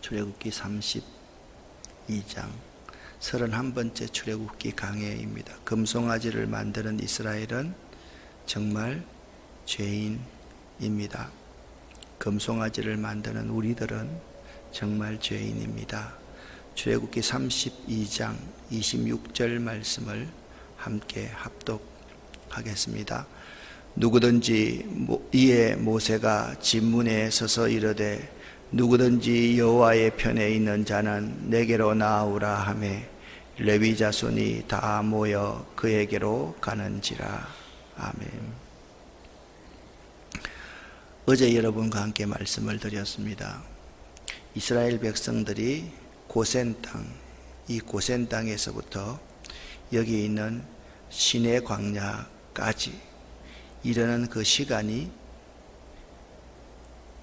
출애굽기 32장 31번째 출애굽기 강해입니다. 금송아지를 만드는 이스라엘은 정말 죄인입니다. 금송아지를 만드는 우리들은 정말 죄인입니다. 출애굽기 32장 26절 말씀을 함께 합독하겠습니다. 누구든지 이에 모세가 진문에 서서 이르되 누구든지 여호와의 편에 있는 자는 내게로 나아오라 하매 레위 자손이 다 모여 그에게로 가는지라. 아멘. 어제 여러분과 함께 말씀을 드렸습니다. 이스라엘 백성들이 고센 땅, 이 고센 땅에서부터 여기 있는 시내 광야까지 이르는 그 시간이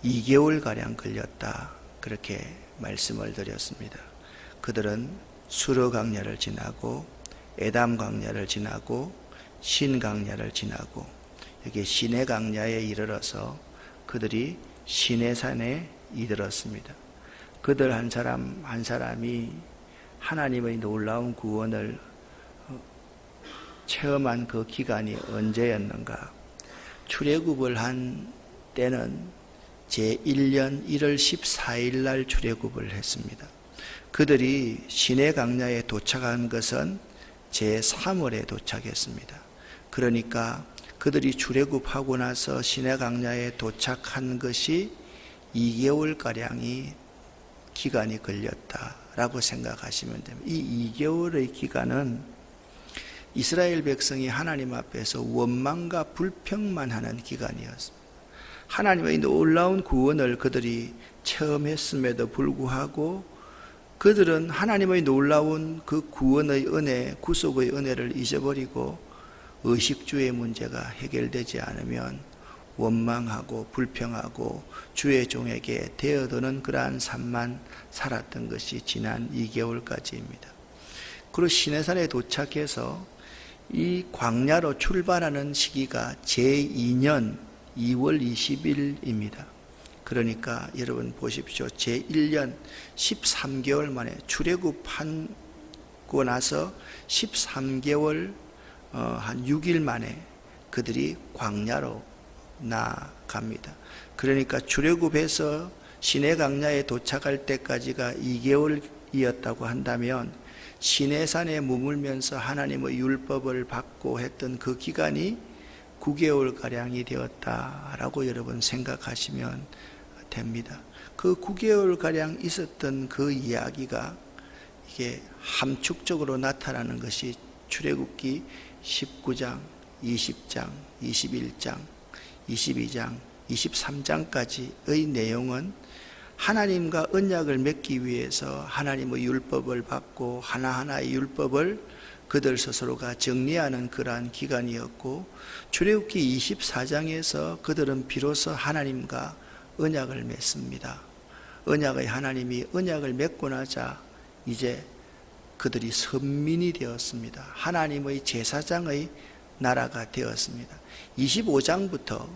2개월가량 걸렸다, 그렇게 말씀을 드렸습니다. 그들은 수르 광야를 지나고 에담 광야를 지나고 신 광야를 지나고 여기 시내 광야에 이르러서 그들이 시내산에 이르렀습니다. 그들 한 사람 한 사람이 하나님의 놀라운 구원을 체험한 그 기간이 언제였는가? 출애굽을 한 때는 제1년 1월 14일 날 출애굽을 했습니다. 그들이 시내 광야에 도착한 것은 제3월에 도착했습니다. 그러니까 그들이 출애굽하고 나서 시내 광야에 도착한 것이 2개월가량이 기간이 걸렸다라고 생각하시면 됩니다. 이 2개월의 기간은 이스라엘 백성이 하나님 앞에서 원망과 불평만 하는 기간이었습니다. 하나님의 놀라운 구원을 그들이 체험했음에도 불구하고 그들은 하나님의 놀라운 그 구원의 은혜, 구속의 은혜를 잊어버리고 의식주의 문제가 해결되지 않으면 원망하고 불평하고 주의 종에게 대어드는 그러한 삶만 살았던 것이 지난 2개월까지입니다. 그리고 시내산에 도착해서 이 광야로 출발하는 시기가 제2년 2월 20일입니다. 그러니까 여러분 보십시오. 제1년 13개월 만에 출애굽하고 나서 13개월 한 6일 만에 그들이 광야로 나아갑니다. 그러니까 출애굽해서 시내 광야에 도착할 때까지가 2개월이었다고 한다면 시내산에 머물면서 하나님의 율법을 받고 했던 그 기간이 9개월가량이 되었다라고 여러분 생각하시면 됩니다. 그 9개월가량 있었던 그 이야기가 이게 함축적으로 나타나는 것이 출애굽기 19장, 20장, 21장, 22장, 23장까지의 내용은 하나님과 언약을 맺기 위해서 하나님의 율법을 받고 하나하나의 율법을 그들 스스로가 정리하는 그러한 기간이었고, 출애굽기 24장에서 그들은 비로소 하나님과 언약을 맺습니다. 언약의 하나님이 언약을 맺고 나자 이제 그들이 선민이 되었습니다. 하나님의 제사장의 나라가 되었습니다. 25장부터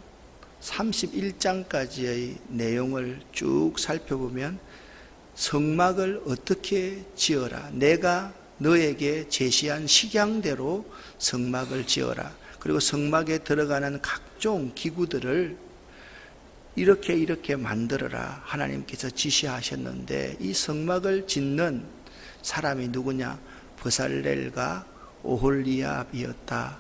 31장까지의 내용을 쭉 살펴보면 성막을 어떻게 지어라, 내가 너에게 제시한 식양대로 성막을 지어라, 그리고 성막에 들어가는 각종 기구들을 이렇게 만들어라 하나님께서 지시하셨는데, 이 성막을 짓는 사람이 누구냐? 브살렐과 오홀리압이었다라고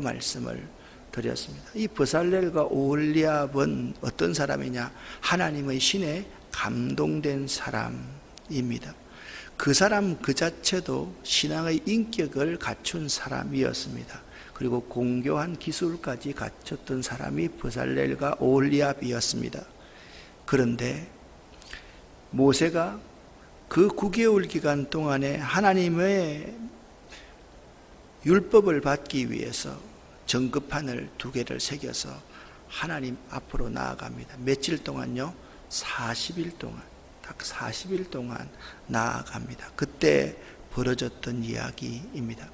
말씀을 드렸습니다. 이 브살렐과 오홀리압은 어떤 사람이냐? 하나님의 신에 감동된 사람입니다. 그 사람 그 자체도 신앙의 인격을 갖춘 사람이었습니다. 그리고 공교한 기술까지 갖췄던 사람이 브살렐과 오홀리압이었습니다. 그런데 모세가 그 9개월 기간 동안에 하나님의 율법을 받기 위해서 전급판을 2개를 새겨서 하나님 앞으로 나아갑니다. 며칠 동안요? 40일 동안, 딱 40일 동안 나아갑니다. 그때 벌어졌던 이야기입니다.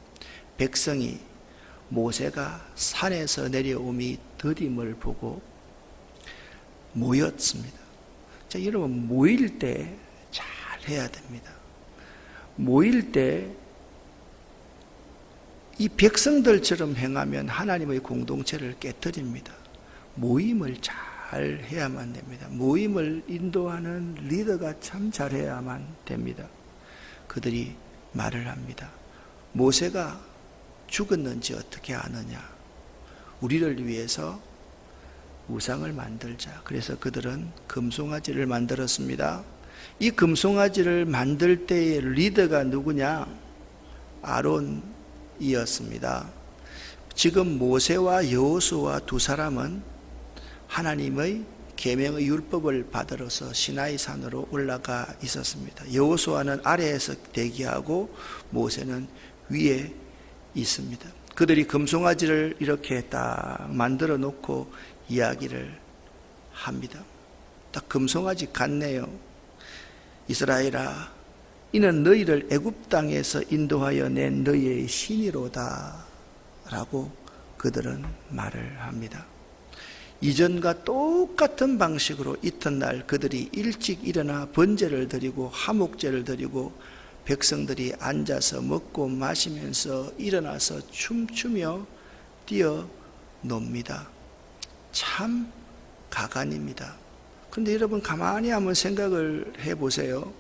백성이 모세가 산에서 내려옴이 더딤을 보고 모였습니다. 자, 여러분 모일 때 잘 해야 됩니다. 모일 때 이 백성들처럼 행하면 하나님의 공동체를 깨뜨립니다. 모임을 잘 해야만 됩니다. 모임을 인도하는 리더가 참 잘해야만 됩니다. 그들이 말을 합니다. 모세가 죽었는지 어떻게 아느냐? 우리를 위해서 우상을 만들자. 그래서 그들은 금송아지를 만들었습니다. 이 금송아지를 만들 때의 리더가 누구냐? 아론이었습니다. 지금 모세와 여호수아 두 사람은 하나님의 계명의 율법을 받으러서 시나이 산으로 올라가 있었습니다. 여호수아는 아래에서 대기하고 모세는 위에 있습니다. 그들이 금송아지를 이렇게 딱 만들어 놓고 이야기를 합니다. 딱 금송아지 같네요. 이스라엘아, 이는 너희를 애굽 땅에서 인도하여 낸 너희의 신이로다 라고 그들은 말을 합니다. 이전과 똑같은 방식으로 이튿날 그들이 일찍 일어나 번제를 드리고 화목제를 드리고 백성들이 앉아서 먹고 마시면서 일어나서 춤추며 뛰어놉니다. 참 가관입니다. 그런데 여러분 가만히 한번 생각을 해보세요.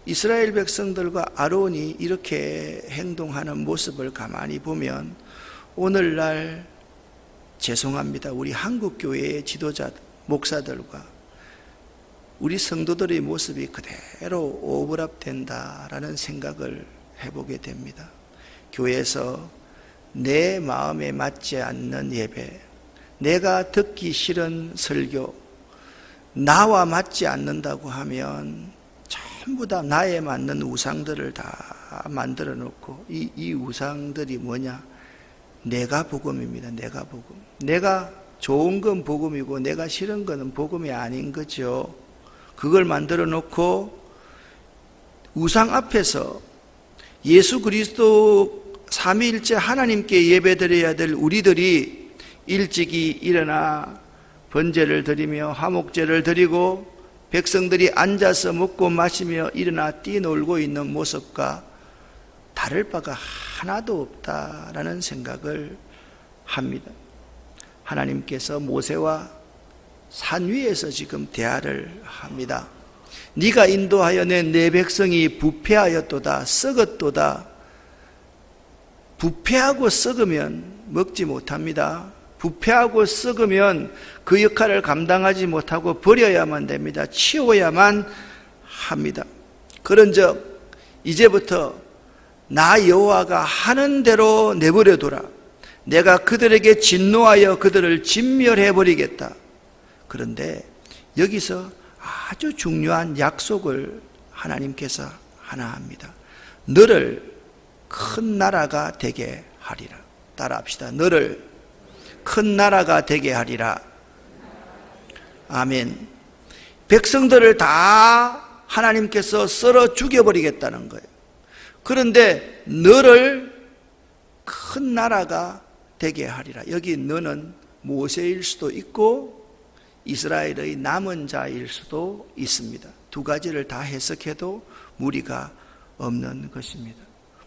이스라엘 백성들과 아론이 이렇게 행동하는 모습을 가만히 보면 오늘날 죄송합니다. 우리 한국교회의 지도자, 목사들과 우리 성도들의 모습이 그대로 오버랩된다라는 생각을 해보게 됩니다. 교회에서 내 마음에 맞지 않는 예배, 내가 듣기 싫은 설교, 나와 맞지 않는다고 하면 전부 다 나에 맞는 우상들을 다 만들어 놓고 이 우상들이 뭐냐? 내가 복음입니다. 내가 복음. 내가 좋은 건 복음이고 내가 싫은 거는 복음이 아닌 거죠. 그걸 만들어 놓고 우상 앞에서 예수 그리스도 삼위일체 하나님께 예배드려야 될 우리들이 일찍이 일어나 번제를 드리며 화목제를 드리고 백성들이 앉아서 먹고 마시며 일어나 뛰놀고 있는 모습과 다를 바가 하나도 없다라는 생각을 합니다. 하나님께서 모세와 산 위에서 지금 대화를 합니다. 네가 인도하여 낸 내 백성이 부패하였도다, 썩었도다. 부패하고 썩으면 먹지 못합니다. 부패하고 썩으면 그 역할을 감당하지 못하고 버려야만 됩니다. 치워야만 합니다. 그런즉 이제부터 나 여호와가 하는 대로 내버려두라. 내가 그들에게 진노하여 그들을 진멸해버리겠다. 그런데 여기서 아주 중요한 약속을 하나님께서 하나 합니다. 너를 큰 나라가 되게 하리라. 따라합시다. 너를 큰 나라가 되게 하리라. 아멘. 백성들을 다 하나님께서 썰어 죽여버리겠다는 거예요. 그런데 너를 큰 나라가 되게 하리라. 여기 너는 모세일 수도 있고 이스라엘의 남은 자일 수도 있습니다. 두 가지를 다 해석해도 무리가 없는 것입니다.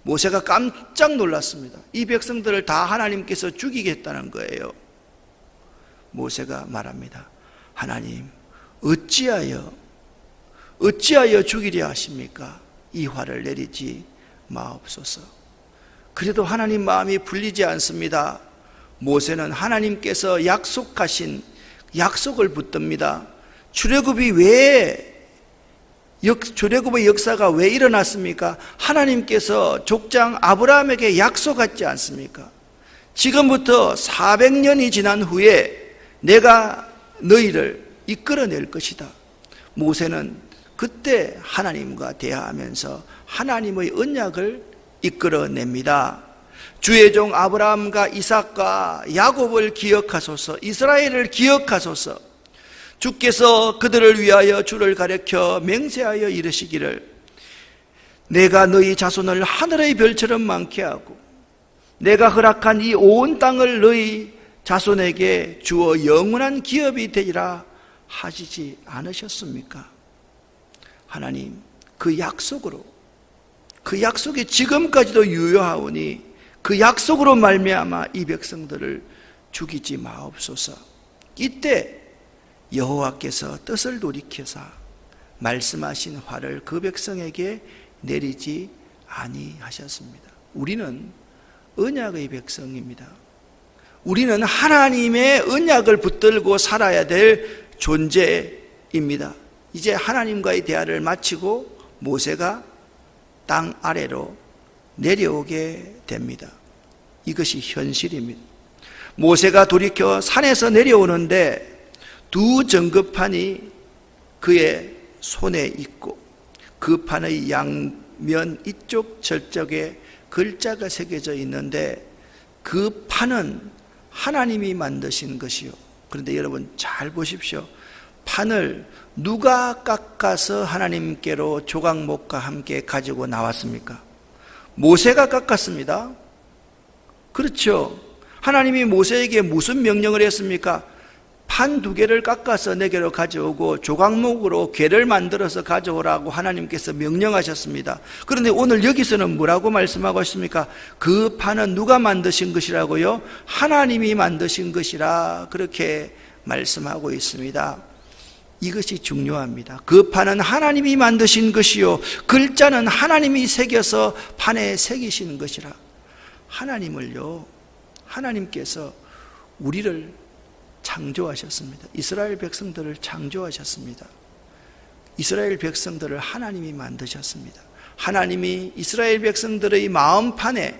모세가 깜짝 놀랐습니다. 이 백성들을 다 하나님께서 죽이겠다는 거예요. 모세가 말합니다. 하나님, 어찌하여 죽이려 하십니까? 이 화를 내리지 마옵소서. 그래도 하나님 마음이 풀리지 않습니다. 모세는 하나님께서 약속하신 약속을 붙듭니다. 출애굽의 역사가 왜 일어났습니까? 하나님께서 족장 아브라함에게 약속하지 않습니까? 지금부터 400년이 지난 후에 내가 너희를 이끌어낼 것이다. 모세는 그때 하나님과 대화하면서 하나님의 언약을 이끌어냅니다. 주의 종 아브라함과 이삭과 야곱을 기억하소서. 이스라엘을 기억하소서. 주께서 그들을 위하여 주를 가리켜 맹세하여 이르시기를 내가 너희 자손을 하늘의 별처럼 많게 하고 내가 허락한 이 온 땅을 너희 자손에게 주어 영원한 기업이 되리라 하시지 않으셨습니까? 하나님, 그 약속으로, 그 약속이 지금까지도 유효하오니 그 약속으로 말미암아 이 백성들을 죽이지 마옵소서. 이때 여호와께서 뜻을 돌이켜사 말씀하신 화를 그 백성에게 내리지 아니하셨습니다. 우리는 언약의 백성입니다. 우리는 하나님의 언약을 붙들고 살아야 될 존재입니다. 이제 하나님과의 대화를 마치고 모세가 땅 아래로 내려오게 됩니다. 이것이 현실입니다. 모세가 돌이켜 산에서 내려오는데 두 전급판이 그의 손에 있고 그 판의 양면 이쪽 저쪽에 글자가 새겨져 있는데 그 판은 하나님이 만드신 것이요. 그런데 여러분 잘 보십시오. 판을 누가 깎아서 하나님께로 조각목과 함께 가지고 나왔습니까? 모세가 깎았습니다. 그렇죠. 하나님이 모세에게 무슨 명령을 했습니까? 판 2개를 깎아서 내게로 가져오고 조각목으로 궤를 만들어서 가져오라고 하나님께서 명령하셨습니다. 그런데 오늘 여기서는 뭐라고 말씀하고 있습니까? 그 판은 누가 만드신 것이라고요? 하나님이 만드신 것이라 그렇게 말씀하고 있습니다. 이것이 중요합니다. 그 판은 하나님이 만드신 것이요 글자는 하나님이 새겨서 판에 새기신 것이라. 하나님께서 우리를 창조하셨습니다. 이스라엘 백성들을 창조하셨습니다. 이스라엘 백성들을 하나님이 만드셨습니다. 하나님이 이스라엘 백성들의 마음판에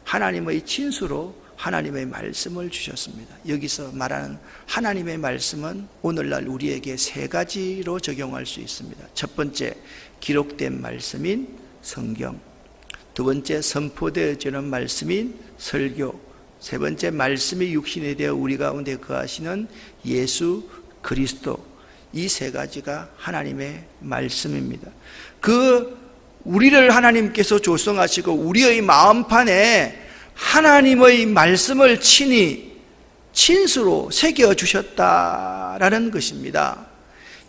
하나님의 진수로 하나님의 말씀을 주셨습니다. 여기서 말하는 하나님의 말씀은 오늘날 우리에게 3가지로 적용할 수 있습니다. 첫 번째, 기록된 말씀인 성경. 두 번째, 선포되어지는 말씀인 설교. 세 번째, 말씀이 육신이 되어 우리 가운데 거하시는 예수 그리스도. 이 3가지가 하나님의 말씀입니다. 우리를 하나님께서 조성하시고 우리의 마음판에 하나님의 말씀을 친히 친수로 새겨주셨다라는 것입니다.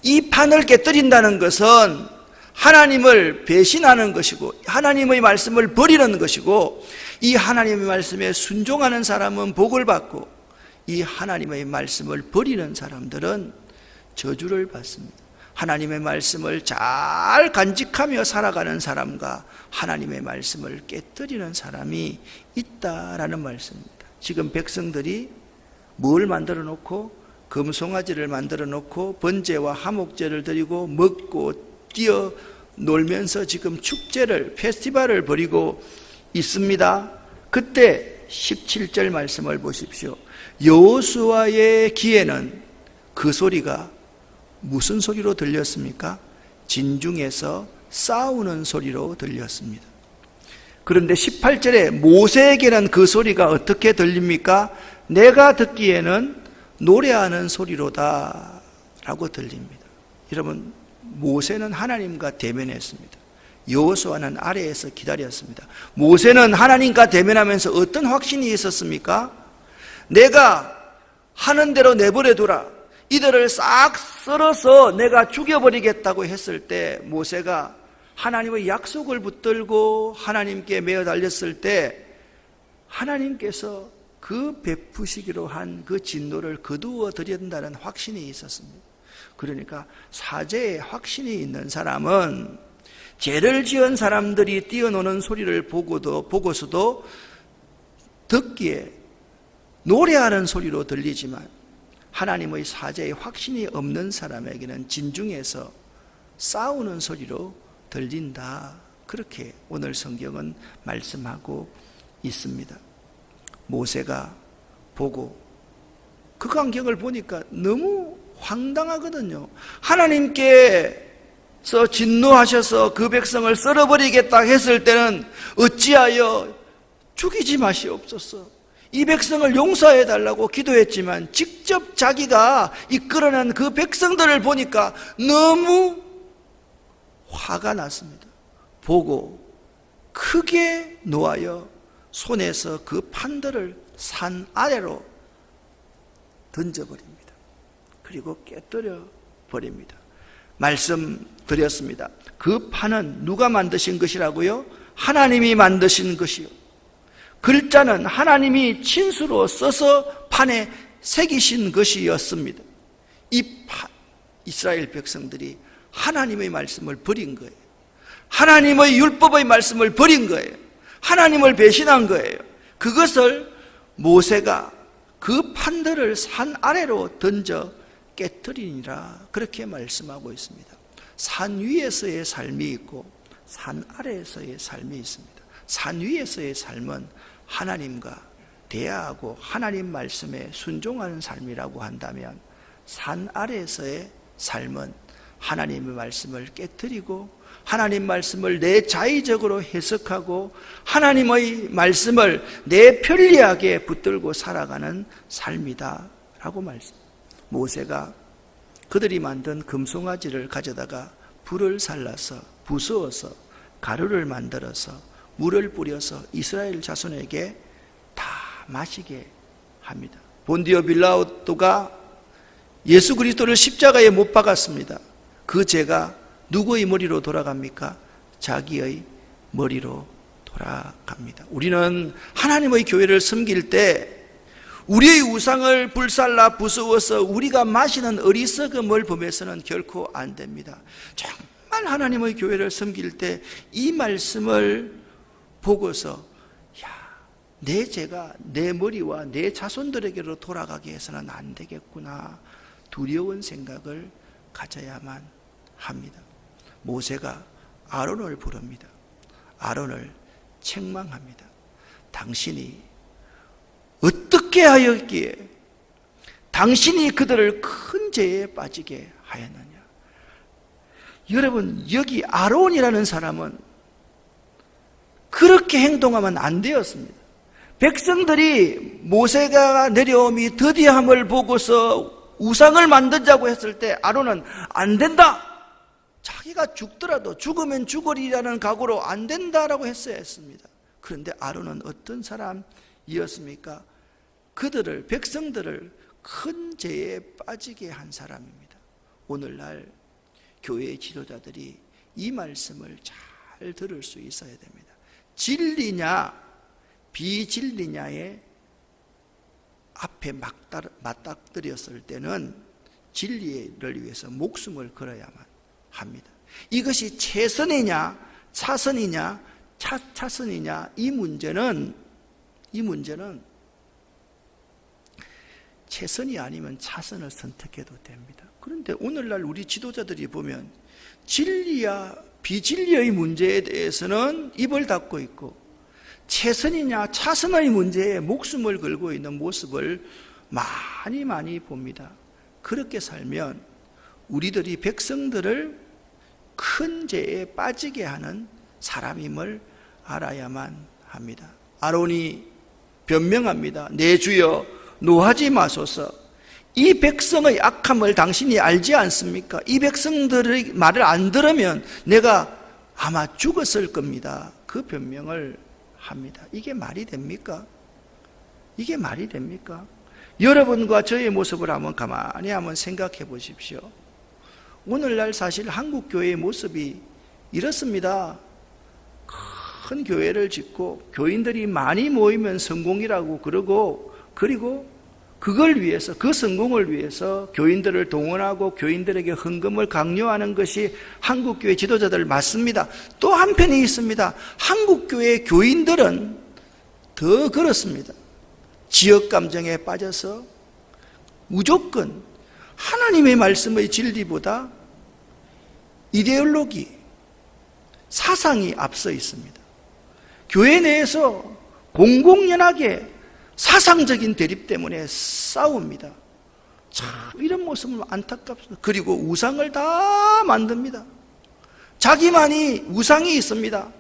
이 판을 깨뜨린다는 것은 하나님을 배신하는 것이고 하나님의 말씀을 버리는 것이고 이 하나님의 말씀에 순종하는 사람은 복을 받고 이 하나님의 말씀을 버리는 사람들은 저주를 받습니다. 하나님의 말씀을 잘 간직하며 살아가는 사람과 하나님의 말씀을 깨뜨리는 사람이 있다라는 말씀입니다. 지금 백성들이 뭘 만들어 놓고 금송아지를 만들어 놓고 번제와 화목제를 드리고 먹고 뛰어 놀면서 지금 축제를 페스티벌을 벌이고 있습니다. 그때 17절 말씀을 보십시오. 여호수아의 귀에는 그 소리가 무슨 소리로 들렸습니까? 진중에서 싸우는 소리로 들렸습니다. 그런데 18절에 모세에게는 그 소리가 어떻게 들립니까? 내가 듣기에는 노래하는 소리로다 라고 들립니다. 여러분, 모세는 하나님과 대면했습니다. 여호수아는 아래에서 기다렸습니다. 모세는 하나님과 대면하면서 어떤 확신이 있었습니까? 내가 하는 대로 내버려두라. 이들을 싹 썰어서 내가 죽여버리겠다고 했을 때 모세가 하나님의 약속을 붙들고 하나님께 매어 달렸을 때 하나님께서 그 베푸시기로 한 그 진노를 거두어 드린다는 확신이 있었습니다. 그러니까 사죄의 확신이 있는 사람은 죄를 지은 사람들이 뛰어노는 소리를 보고서도 듣기에 노래하는 소리로 들리지만 하나님의 사죄의 확신이 없는 사람에게는 진중에서 싸우는 소리로 들린다. 그렇게 오늘 성경은 말씀하고 있습니다. 모세가 보고 그 광경을 보니까 너무 황당하거든요. 하나님께서 진노하셔서 그 백성을 썰어버리겠다 했을 때는 어찌하여 죽이지 마시옵소서, 이 백성을 용서해달라고 기도했지만 직접 자기가 이끌어낸 그 백성들을 보니까 너무 화가 났습니다. 보고 크게 노하여 손에서 그 판들을 산 아래로 던져버립니다. 그리고 깨뜨려 버립니다. 말씀드렸습니다. 그 판은 누가 만드신 것이라고요? 하나님이 만드신 것이요. 글자는 하나님이 친수로 써서 판에 새기신 것이었습니다. 이스라엘 백성들이 하나님의 말씀을 버린 거예요. 하나님의 율법의 말씀을 버린 거예요. 하나님을 배신한 거예요. 그것을 모세가 그 판들을 산 아래로 던져 깨뜨리니라, 그렇게 말씀하고 있습니다. 산 위에서의 삶이 있고 산 아래에서의 삶이 있습니다. 산 위에서의 삶은 하나님과 대화하고 하나님 말씀에 순종하는 삶이라고 한다면, 산 아래에서의 삶은 하나님의 말씀을 깨뜨리고 하나님 말씀을 내 자의적으로 해석하고 하나님의 말씀을 내 편리하게 붙들고 살아가는 삶이다 라고 말씀. 모세가 그들이 만든 금송아지를 가져다가 불을 살라서 부수어서 가루를 만들어서 물을 뿌려서 이스라엘 자손에게 다 마시게 합니다. 본디오 빌라도가 예수 그리스도를 십자가에 못 박았습니다. 그 죄가 누구의 머리로 돌아갑니까? 자기의 머리로 돌아갑니다. 우리는 하나님의 교회를 섬길 때 우리의 우상을 불살라 부수어서 우리가 마시는 어리석음을 범해서는 결코 안 됩니다. 정말 하나님의 교회를 섬길 때 이 말씀을 보고서 내 죄가 내 머리와 내 자손들에게로 돌아가게 해서는 안 되겠구나, 두려운 생각을 가져야만 합니다. 모세가 아론을 부릅니다. 아론을 책망합니다. 당신이 어떻게 하였기에 당신이 그들을 큰 죄에 빠지게 하였느냐. 여러분, 여기 아론이라는 사람은 그렇게 행동하면 안 되었습니다. 백성들이 모세가 내려옴이 더디함을 보고서 우상을 만들자고 했을 때 아론은 안 된다, 자기가 죽더라도 죽으면 죽으리라는 각오로 안 된다라고 했어야 했습니다. 그런데 아론은 어떤 사람이었습니까? 그들을, 백성들을 큰 죄에 빠지게 한 사람입니다. 오늘날 교회의 지도자들이 이 말씀을 잘 들을 수 있어야 됩니다. 진리냐 비진리냐의 앞에 맞닥뜨렸을 때는 진리를 위해서 목숨을 걸어야만 합니다. 이것이 최선이냐 차선이냐 차선이냐, 이 문제는 최선이 아니면 차선을 선택해도 됩니다. 그런데 오늘날 우리 지도자들이 보면 진리야 비진리의 문제에 대해서는 입을 닫고 있고, 최선이냐 차선의 문제에 목숨을 걸고 있는 모습을 많이 봅니다. 그렇게 살면 우리들이 백성들을 큰 죄에 빠지게 하는 사람임을 알아야만 합니다. 아론이 변명합니다. 내 주여 노하지 마소서. 이 백성의 악함을 당신이 알지 않습니까? 이 백성들의 말을 안 들으면 내가 아마 죽었을 겁니다. 그 변명을 합니다. 이게 말이 됩니까? 이게 말이 됩니까? 여러분과 저의 모습을 가만히 한번 생각해 보십시오. 오늘날 사실 한국 교회의 모습이 이렇습니다. 큰 교회를 짓고 교인들이 많이 모이면 성공이라고 그러고, 그리고 그걸 위해서, 그 성공을 위해서 교인들을 동원하고 교인들에게 헌금을 강요하는 것이 한국교회 지도자들 맞습니다. 또 한편이 있습니다. 한국교회 교인들은 더 그렇습니다. 지역감정에 빠져서 무조건 하나님의 말씀의 진리보다 이데올로기, 사상이 앞서 있습니다. 교회 내에서 공공연하게 사상적인 대립 때문에 싸웁니다. 참 이런 모습은 안타깝습니다. 그리고 우상을 다 만듭니다. 자기만이 우상이 있습니다.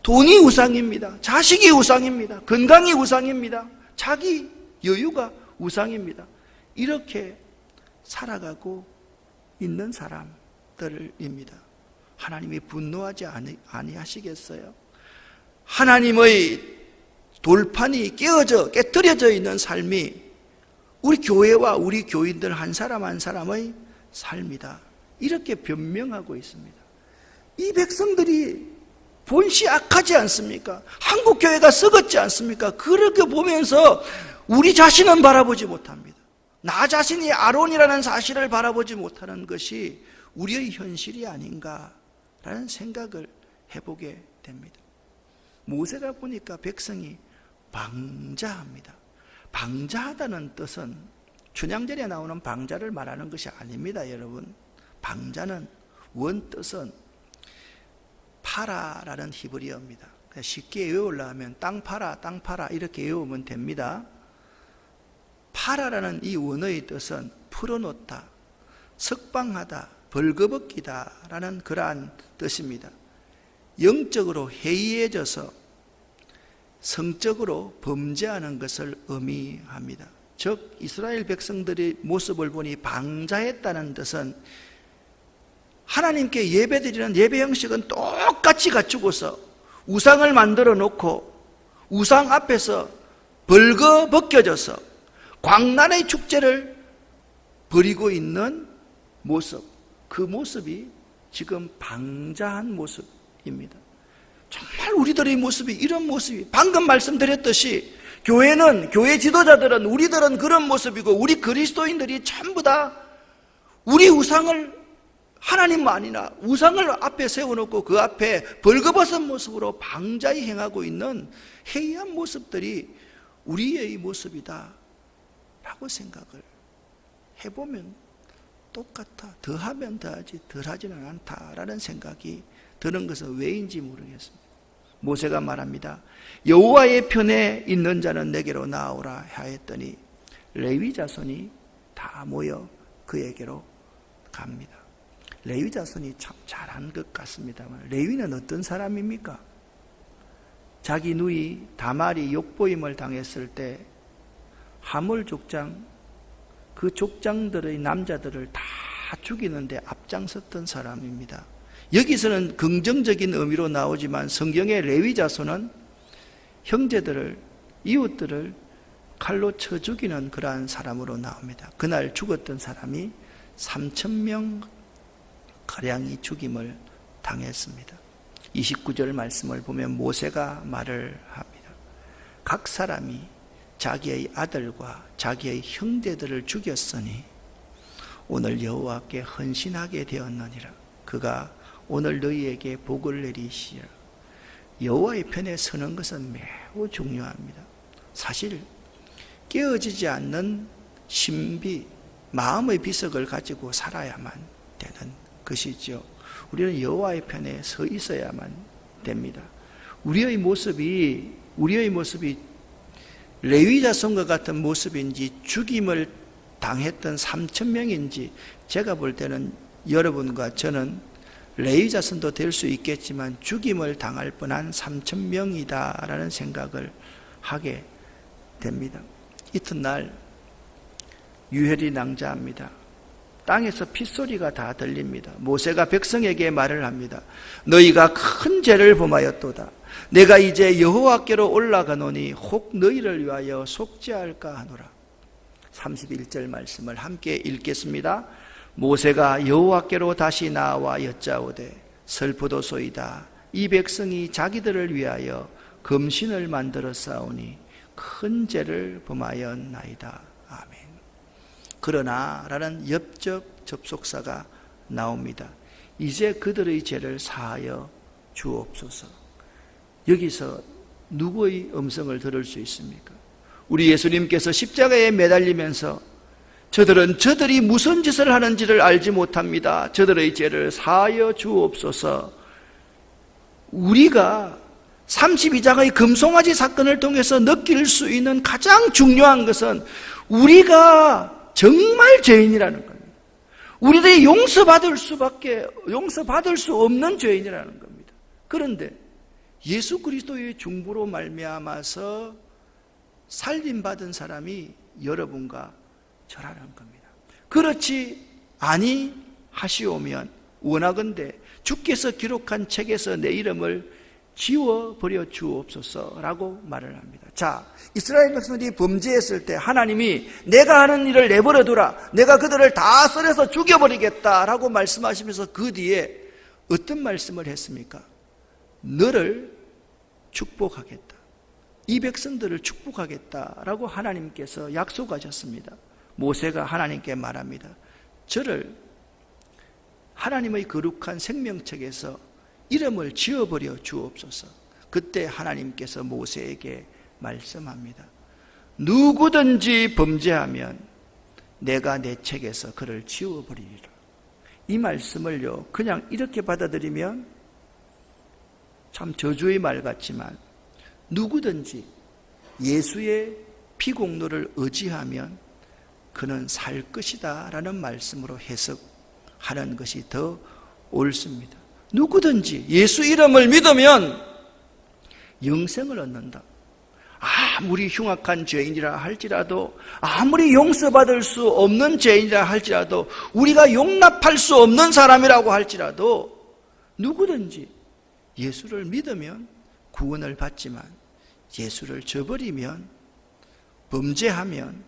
돈이 우상입니다. 자식이 우상입니다. 건강이 우상입니다. 자기 여유가 우상입니다. 이렇게 살아가고 있는 사람들입니다. 하나님이 분노하지 아니하시겠어요? 하나님의 돌판이 깨뜨려져 있는 삶이 우리 교회와 우리 교인들 한 사람 한 사람의 삶이다. 이렇게 변명하고 있습니다. 이 백성들이 본시 악하지 않습니까? 한국 교회가 썩었지 않습니까? 그렇게 보면서 우리 자신은 바라보지 못합니다. 나 자신이 아론이라는 사실을 바라보지 못하는 것이 우리의 현실이 아닌가라는 생각을 해보게 됩니다. 모세가 보니까 백성이 방자합니다. 방자하다는 뜻은 춘향전에 나오는 방자를 말하는 것이 아닙니다, 여러분. 방자는 원뜻은 파라라는 히브리어입니다. 쉽게 외우려 하면 땅 파라, 땅 파라 이렇게 외우면 됩니다. 파라라는 이 원어의 뜻은 풀어놓다, 석방하다, 벌거벗기다 라는 그러한 뜻입니다. 영적으로 해이해져서 성적으로 범죄하는 것을 의미합니다. 즉 이스라엘 백성들의 모습을 보니 방자했다는 뜻은 하나님께 예배드리는 예배 형식은 똑같이 갖추고서 우상을 만들어 놓고 우상 앞에서 벌거벗겨져서 광란의 축제를 벌이고 있는 모습, 그 모습이 지금 방자한 모습입니다. 정말 우리들의 모습이 이런 모습이, 방금 말씀드렸듯이 교회는, 교회 지도자들은, 우리들은 그런 모습이고 우리 그리스도인들이 전부 다 우리 우상을, 하나님 아니나 우상을 앞에 세워놓고 그 앞에 벌거벗은 모습으로 방자히 행하고 있는 해이한 모습들이 우리의 모습이다 라고 생각을 해보면 똑같아, 더하면 더하지 덜하지는 않다라는 생각이 드는 것은 왜인지 모르겠습니다. 모세가 말합니다. 여호와의 편에 있는 자는 내게로 나오라 하였더니 레위 자손이 다 모여 그에게로 갑니다. 레위 자손이 참 잘한 것 같습니다만, 레위는 어떤 사람입니까? 자기 누이 다말이 욕보임을 당했을 때 하몰 족장, 그 족장들의 남자들을 다 죽이는데 앞장섰던 사람입니다. 여기서는 긍정적인 의미로 나오지만 성경의 레위 자손은 형제들을, 이웃들을 칼로 쳐 죽이는 그러한 사람으로 나옵니다. 그날 죽었던 사람이 3,000명 가량이 죽임을 당했습니다. 29절 말씀을 보면 모세가 말을 합니다. 각 사람이 자기의 아들과 자기의 형제들을 죽였으니 오늘 여호와께 헌신하게 되었느니라. 그가 오늘 너희에게 복을 내리시리라. 여호와의 편에 서는 것은 매우 중요합니다. 사실 깨어지지 않는 신비, 마음의 비석을 가지고 살아야만 되는 것이죠. 우리는 여호와의 편에 서 있어야만 됩니다. 우리의 모습이 레위 자손과 같은 모습인지 죽임을 당했던 3,000명인지 제가 볼 때는 여러분과 저는 레위 자손도 될 수 있겠지만 죽임을 당할 뻔한 3,000명이다라는 생각을 하게 됩니다. 이튿날 유혈이 낭자합니다. 땅에서 핏소리가 다 들립니다. 모세가 백성에게 말을 합니다. 너희가 큰 죄를 범하였도다. 내가 이제 여호와께로 올라가노니 혹 너희를 위하여 속죄할까 하노라. 31절 말씀을 함께 읽겠습니다. 모세가 여호와께로 다시 나와 여짜오되 슬프도소이다. 이 백성이 자기들을 위하여 금신을 만들어 싸우니 큰 죄를 범하였나이다. 아멘. 그러나 라는 옆적 접속사가 나옵니다. 이제 그들의 죄를 사하여 주옵소서. 여기서 누구의 음성을 들을 수 있습니까? 우리 예수님께서 십자가에 매달리면서 저들이 무슨 짓을 하는지를 알지 못합니다. 저들의 죄를 사하여 주옵소서. 우리가 32장의 금송아지 사건을 통해서 느낄 수 있는 가장 중요한 것은 우리가 정말 죄인이라는 겁니다. 우리들이 용서받을 수 없는 죄인이라는 겁니다. 그런데 예수 그리스도의 중보로 말미암아서 살림받은 사람이 여러분과 저라는 겁니다. 그렇지 아니하시오면 원하건대 주께서 기록한 책에서 내 이름을 지워버려 주옵소서라고 말을 합니다. 자, 이스라엘 백성들이 범죄했을 때 하나님이 내가 하는 일을 내버려 두라, 내가 그들을 다 썰어서 죽여버리겠다라고 말씀하시면서 그 뒤에 어떤 말씀을 했습니까? 너를 축복하겠다, 이 백성들을 축복하겠다라고 하나님께서 약속하셨습니다. 모세가 하나님께 말합니다. 저를 하나님의 거룩한 생명책에서 이름을 지어버려 주옵소서. 그때 하나님께서 모세에게 말씀합니다. 누구든지 범죄하면 내가 내 책에서 그를 지워버리리라. 이 말씀을요, 그냥 이렇게 받아들이면 참 저주의 말 같지만, 누구든지 예수의 피공로를 의지하면 그는 살 것이다 라는 말씀으로 해석하는 것이 더 옳습니다. 누구든지 예수 이름을 믿으면 영생을 얻는다. 아무리 흉악한 죄인이라 할지라도, 아무리 용서받을 수 없는 죄인이라 할지라도, 우리가 용납할 수 없는 사람이라고 할지라도 누구든지 예수를 믿으면 구원을 받지만, 예수를 저버리면, 범죄하면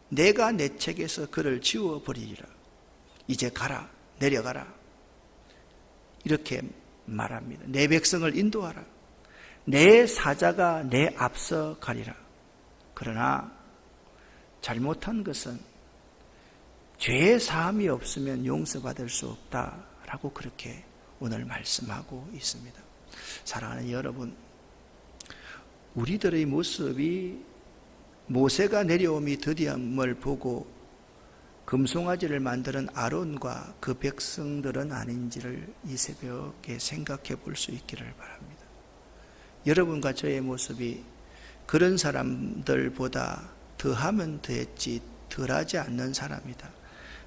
내가 내 책에서 그를 지워버리리라. 이제 가라, 내려가라, 이렇게 말합니다. 내 백성을 인도하라. 내 사자가 내 앞서 가리라. 그러나 잘못한 것은 죄의 사함이 없으면 용서받을 수 없다라고 그렇게 오늘 말씀하고 있습니다. 사랑하는 여러분, 우리들의 모습이 모세가 내려옴이 더디함을 보고 금송아지를 만드는 아론과 그 백성들은 아닌지를 이 새벽에 생각해 볼 수 있기를 바랍니다. 여러분과 저의 모습이 그런 사람들보다 더하면 더했지 덜하지 않는 사람이다.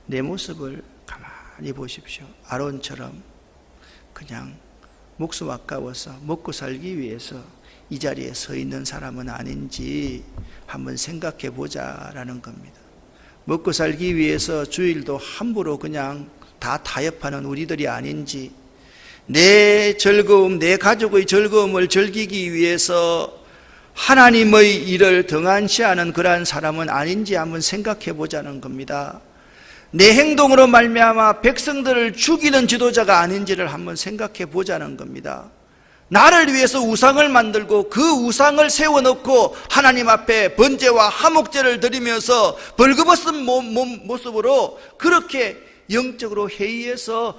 내 모습을 가만히 보십시오. 아론처럼 그냥 목숨 아까워서 먹고 살기 위해서 이 자리에 서 있는 사람은 아닌지 한번 생각해 보자라는 겁니다. 먹고 살기 위해서 주일도 함부로 그냥 다 타협하는 우리들이 아닌지, 내 즐거움, 내 가족의 즐거움을 즐기기 위해서 하나님의 일을 등한시하는 그러한 사람은 아닌지 한번 생각해 보자는 겁니다. 내 행동으로 말미암아 백성들을 죽이는 지도자가 아닌지를 한번 생각해 보자는 겁니다. 나를 위해서 우상을 만들고 그 우상을 세워놓고 하나님 앞에 번제와 화목제를 드리면서 벌거벗은 모습으로 그렇게 영적으로 회의해서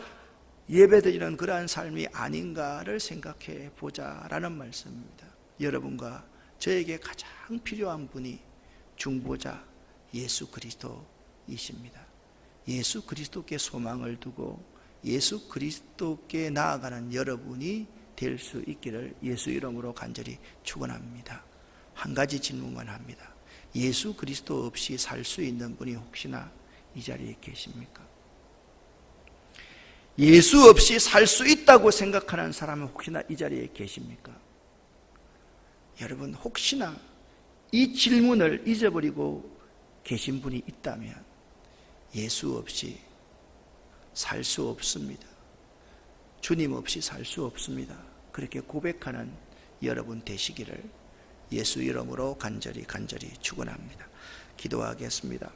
예배드리는 그러한 삶이 아닌가를 생각해 보자라는 말씀입니다. 여러분과 저에게 가장 필요한 분이 중보자 예수 그리스도이십니다. 예수 그리스도께 소망을 두고 예수 그리스도께 나아가는 여러분이 될 수 있기를 예수 이름으로 간절히 축원합니다. 한 가지 질문만 합니다. 예수 그리스도 없이 살 수 있는 분이 혹시나 이 자리에 계십니까? 예수 없이 살 수 있다고 생각하는 사람은 혹시나 이 자리에 계십니까? 여러분, 혹시나 이 질문을 잊어버리고 계신 분이 있다면 예수 없이 살 수 없습니다. 주님 없이 살 수 없습니다. 그렇게 고백하는 여러분 되시기를 예수 이름으로 간절히 축원합니다. 기도하겠습니다.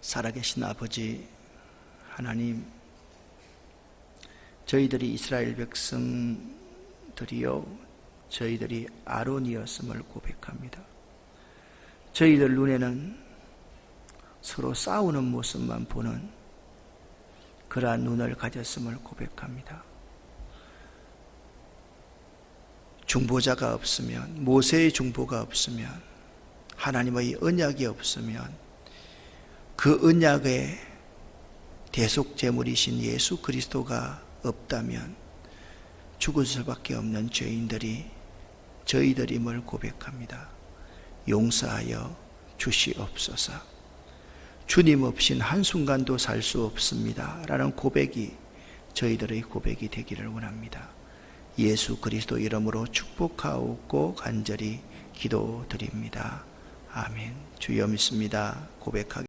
살아계신 아버지 하나님, 저희들이 이스라엘 백성들이요, 저희들이 아론이었음을 고백합니다. 저희들 눈에는 서로 싸우는 모습만 보는 그러한 눈을 가졌음을 고백합니다. 중보자가 없으면, 모세의 중보가 없으면, 하나님의 언약이 없으면, 그 언약의 대속제물이신 예수 그리스도가 없다면 죽을 수밖에 없는 죄인들이 저희들임을 고백합니다. 용서하여 주시옵소서. 주님 없인 한순간도 살 수 없습니다 라는 고백이 저희들의 고백이 되기를 원합니다. 예수 그리스도 이름으로 축복하옵고 간절히 기도드립니다. 아멘. 주여 믿습니다. 고백하겠습니다.